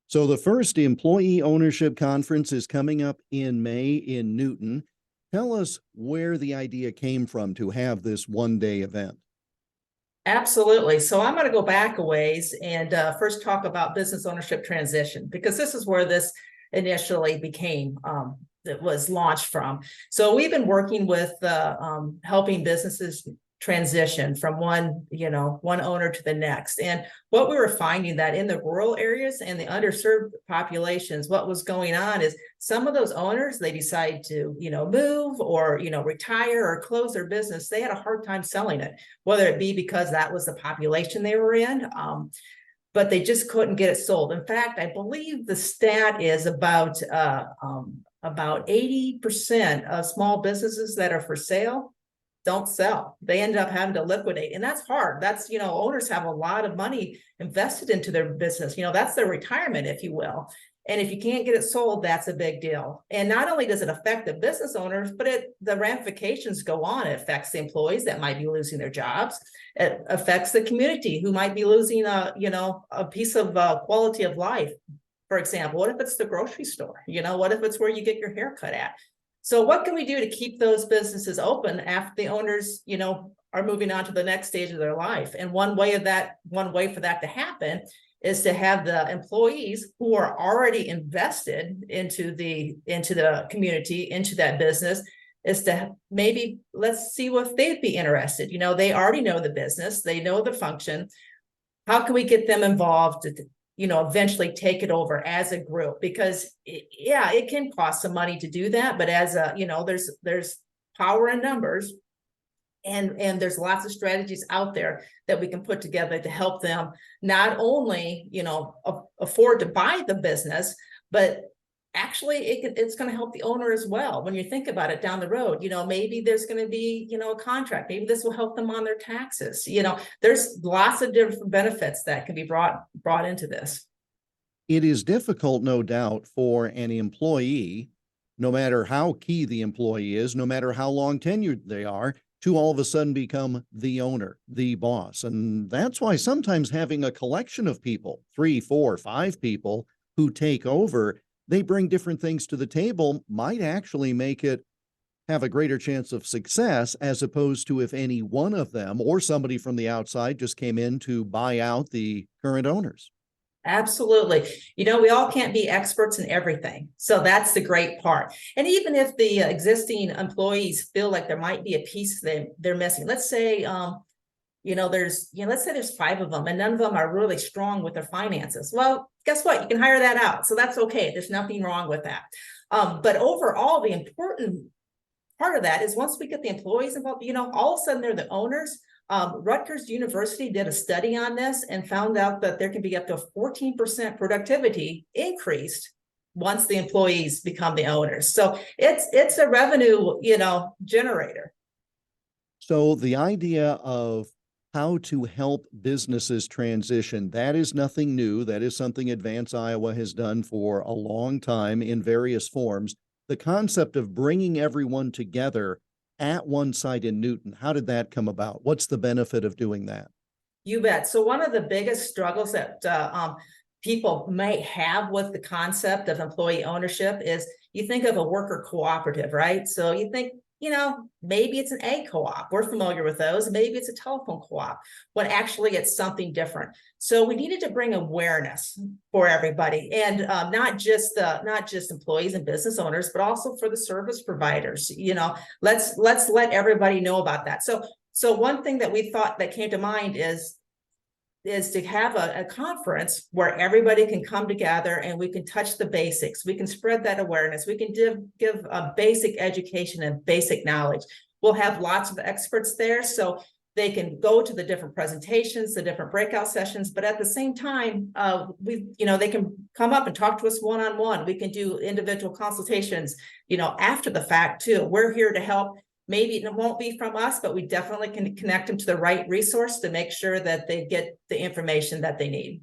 So the first employee ownership conference is coming up in May in Newton. Tell us where the idea came from to have this one-day event. Absolutely. So I'm going to go back a ways and first talk about business ownership transition, because this is where this initially became, that was launched from. So we've been working with helping businesses transition from one owner to the next. And what we were finding that in the rural areas and the underserved populations, what was going on is some of those owners, they decide to, move or, retire or close their business. They had a hard time selling it, whether it be because that was the population they were in. But they just couldn't get it sold. In fact, I believe the stat is about 80% of small businesses that are for sale don't sell. They end up having to liquidate. And that's hard. That's, owners have a lot of money invested into their business. That's their retirement, if you will. And if you can't get it sold, that's a big deal. And not only does it affect the business owners, but the ramifications go on. It affects the employees that might be losing their jobs. It affects the community who might be losing a piece of quality of life. For example, what if it's the grocery store? What if it's where you get your hair cut at? So what can we do to keep those businesses open after the owners, are moving on to the next stage of their life? And one way for that to happen is to have the employees who are already invested into the community, into that business, is to maybe let's see if they'd be interested. They already know the business, they know the function. How can we get them involved to eventually take it over as a group? Because it can cost some money to do that, but as there's power in numbers, and there's lots of strategies out there that we can put together to help them not only afford to buy the business, but actually it's going to help the owner as well. When you think about it down the road, maybe there's going to be a contract. Maybe this will help them on their taxes. There's lots of different benefits that can be brought into this. It is difficult, no doubt, for an employee, no matter how key the employee is, no matter how long tenured they are, to all of a sudden become the owner, the boss. And that's why sometimes having a collection of people, 3, 4, 5 people who take over, they bring different things to the table, might actually make it have a greater chance of success, as opposed to if any one of them or somebody from the outside just came in to buy out the current owners. Absolutely. We all can't be experts in everything. So that's the great part. And even if the existing employees feel like there might be a piece they're missing, let's say, let's say there's 5 of them and none of them are really strong with their finances. Well, guess what? You can hire that out. So that's okay. There's nothing wrong with that. But overall, the important part of that is once we get the employees involved, all of a sudden they're the owners. Rutgers University did a study on this and found out that there can be up to 14% productivity increased once the employees become the owners. So it's a revenue, generator. So the idea of how to help businesses transition, that is nothing new. That is something Advance Iowa has done for a long time in various forms. The concept of bringing everyone together at one site in Newton, how did that come about? What's the benefit of doing that? You bet. So one of the biggest struggles that people may have with the concept of employee ownership is you think of a worker cooperative, right? So you think, maybe it's an egg co-op. We're familiar with those. Maybe it's a telephone co-op, when actually it's something different. So we needed to bring awareness for everybody, and not just employees and business owners, but also for the service providers. Let's let everybody know about that. So one thing that we thought that came to mind is to have a conference where everybody can come together and we can touch the basics. We can spread that awareness. We can give a basic education and basic knowledge. We'll have lots of experts there, so they can go to the different presentations, the different breakout sessions, but at the same time, they can come up and talk to us one-on-one. We can do individual consultations, after the fact too. We're here to help. Maybe it won't be from us, but we definitely can connect them to the right resource to make sure that they get the information that they need.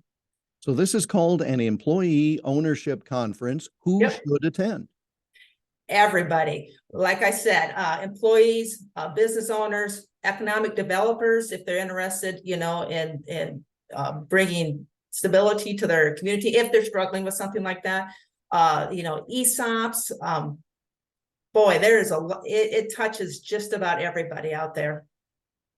So this is called an employee ownership conference. Who should attend? Everybody. Like I said, employees, business owners, economic developers, if they're interested, in bringing stability to their community if they're struggling with something like that. ESOPs, boy, there's it touches just about everybody out there.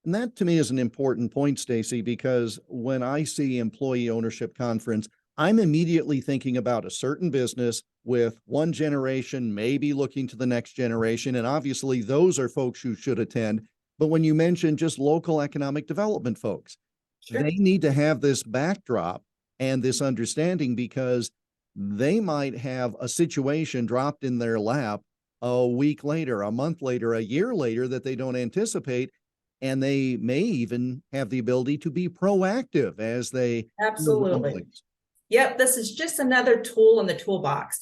And that to me is an important point, Stacy, because when I see employee ownership conference, I'm immediately thinking about a certain business with one generation, maybe looking to the next generation. And obviously those are folks who should attend. But when you mention just local economic development folks, Sure. they need to have this backdrop and this understanding, because they might have a situation dropped in their lap a week later, a month later, a year later that they don't anticipate. And they may even have the ability to be proactive as they Absolutely. Yep, this is just another tool in the toolbox.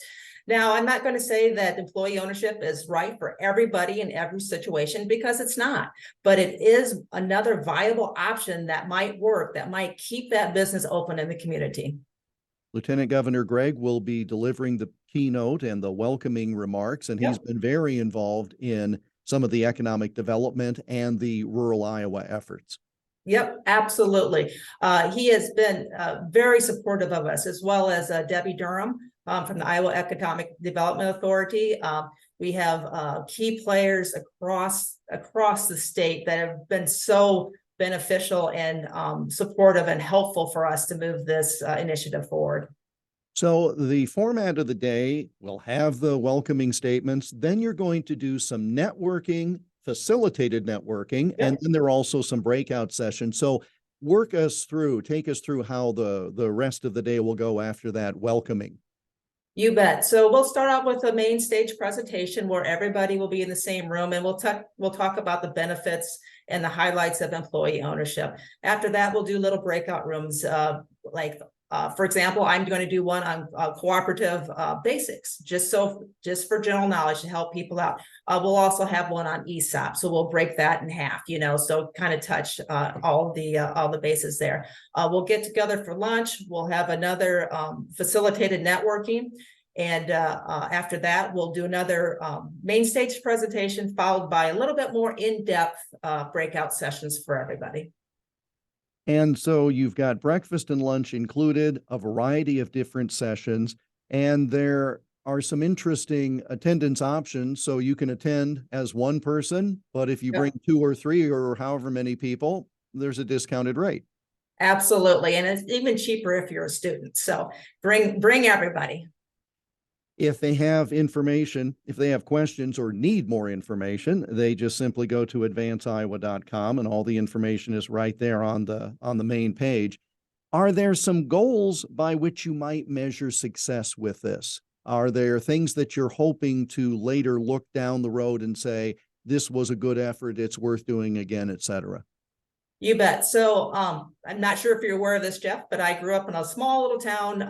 Now, I'm not going to say that employee ownership is right for everybody in every situation, because it's not, but it is another viable option that might work, that might keep that business open in the community. Lieutenant Governor Gregg will be delivering the keynote and the welcoming remarks, and he's been very involved in some of the economic development and the rural Iowa efforts. Yep, absolutely. He has been very supportive of us, as well as Debbie Durham from the Iowa Economic Development Authority. We have key players across the state that have been so beneficial and supportive and helpful for us to move this initiative forward. So the format of the day will have the welcoming statements. Then you're going to do some networking, facilitated networking, and then there are also some breakout sessions. So take us through how the rest of the day will go after that welcoming. You bet. So we'll start out with a main stage presentation where everybody will be in the same room, and we'll talk about the benefits and the highlights of employee ownership. After that, we'll do little breakout rooms, for example, I'm going to do one on cooperative basics, just for general knowledge to help people out. We'll also have one on ESOP, so we'll break that in half, so kind of touch all the bases there. We'll get together for lunch. We'll have another facilitated networking, and after that, we'll do another main stage presentation, followed by a little bit more in-depth breakout sessions for everybody. And so you've got breakfast and lunch included, a variety of different sessions, and there are some interesting attendance options. So you can attend as one person, but if you bring 2 or 3 or however many people, there's a discounted rate. Absolutely. And it's even cheaper if you're a student. So bring everybody. If they have information, if they have questions or need more information, they just simply go to advanceiowa.com, and all the information is right there on the main page. Are there some goals by which you might measure success with this? Are there things that you're hoping to later look down the road and say, this was a good effort, it's worth doing again, et cetera? You bet. So I'm not sure if you're aware of this, Jeff, but I grew up in a small little town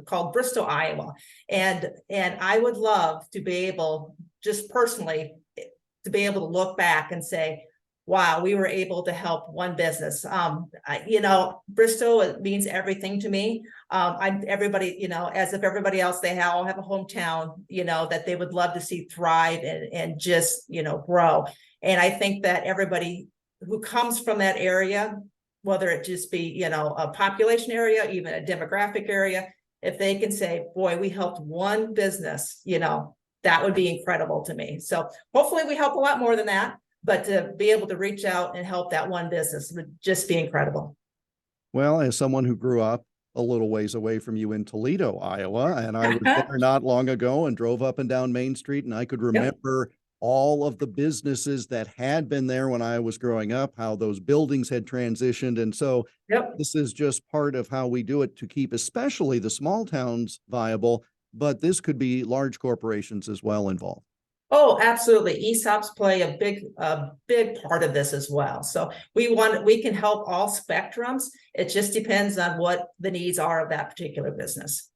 called Bristol, Iowa. And I would love to be able, just personally, to be able to look back and say, wow, we were able to help one business. Bristol, it means everything to me. Everybody, as if everybody else, they all have a hometown, that they would love to see thrive and just, grow. And I think that everybody who comes from that area, whether it just be, a population area, even a demographic area, if they can say, boy, we helped one business, that would be incredible to me. So hopefully we help a lot more than that, but to be able to reach out and help that one business would just be incredible. Well, as someone who grew up a little ways away from you in Toledo, Iowa, and I was there not long ago and drove up and down Main Street, and I could remember all of the businesses that had been there when I was growing up, how those buildings had transitioned. And so this is just part of how we do it to keep especially the small towns viable, but this could be large corporations as well involved. Oh, absolutely. ESOPs play a big part of this as well. So we can help all spectrums. It just depends on what the needs are of that particular business.